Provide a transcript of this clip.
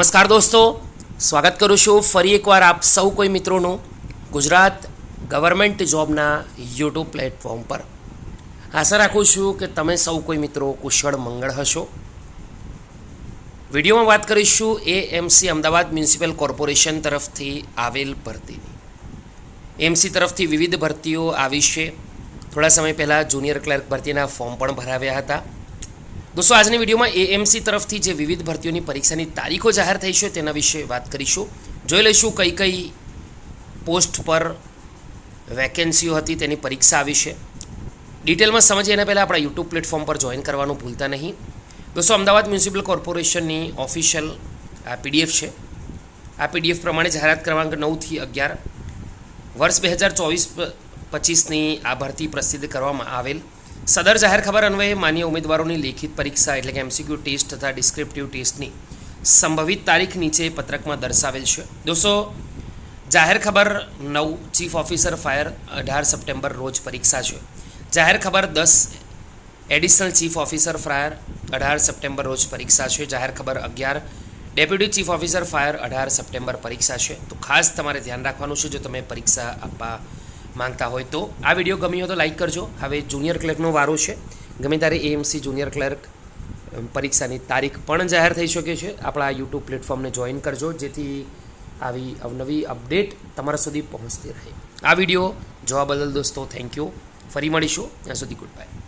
નમસ્કાર દોસ્તો, સ્વાગત કરું છું ફરી એકવાર આપ સૌ કોઈ મિત્રોનું ગુજરાત ગવર્મેન્ટ જોબના યુટ્યુબ પ્લેટફોર્મ પર. આશા રાખું છું કે તમે સૌ કોઈ મિત્રો કુશળ મંગળ હશો. વિડીયોમાં વાત કરીશું એએમસી અમદાવાદ મ્યુનિસિપલ કોર્પોરેશન તરફથી આવેલ ભરતીની. એમસી તરફથી વિવિધ ભરતીઓ આવી છે. થોડા સમય પહેલાં જુનિયર ક્લર્ક ભરતીના ફોર્મ પણ ભરાવ્યા હતા. દોસ્તો, આજની વિડીયોમાં એએમસી તરફથી જે વિવિધ ભરતીઓની પરીક્ષાની તારીખો જાહેર થઈ છે તેના વિશે વાત કરીશું. જોઈ લઈશું કઈ કઈ પોસ્ટ પર વેકેન્સીઓ હતી, તેની પરીક્ષા આવી છે. ડિટેલમાં સમજીએ એના પહેલાં આપણા યુટ્યુબ પ્લેટફોર્મ પર જોઈન કરવાનું ભૂલતા નહીં. દોસ્તો, અમદાવાદ મ્યુનિસિપલ કોર્પોરેશનની ઓફિશિયલ આ પીડીએફ છે. આ પીડીએફ પ્રમાણે જાહેરાત ક્રમાંક 9 થી 11 વર્ષ 2024-25ની આ ભરતી પ્રસિદ્ધ કરવામાં આવેલ. સદર જાહેર ખબર અન્વયે માન્ય ઉમેદવારોની લેખિત પરીક્ષા એટલે કે એમસીક્યુ ટેસ્ટ તથા ડિસ્ક્રિપ્ટિવ ટેસ્ટની સંભવિત તારીખ નીચે પત્રકમાં દર્શાવેલ છે. દોસ્તો, જાહેર ખબર 9 ચીફ ઓફિસર ફાયર 18 સપ્ટેમ્બર રોજ પરીક્ષા છે. જાહેર ખબર 10 additional chief officer fire 18 September રોજ પરીક્ષા છે. જાહેર ખબર 11 deputy chief officer fire 18 September પરીક્ષા છે. તો ખાસ તમારે ધ્યાન રાખવાનું છે જો તમે પરીક્ષા આપવા માંગતા હોય તો. આ વિડીયો ગમ્યો તો લાઈક કરજો. હવે જુનિયર ક્લર્કનો વારો છે. ગમે ત્યારે એએમસી જુનિયર ક્લર્ક પરીક્ષાની તારીખ પણ જાહેર થઈ શકે છે. આપણા યુટ્યુબ પ્લેટફોર્મને જોઈન કરજો જેથી આવી અવનવી અપડેટ તમારા સુધી પહોંચતી રહે. આ વિડીયો જોવા બદલ દોસ્તો થેન્ક યુ. ફરી મળીશું. ત્યાં સુધી ગુડ બાય.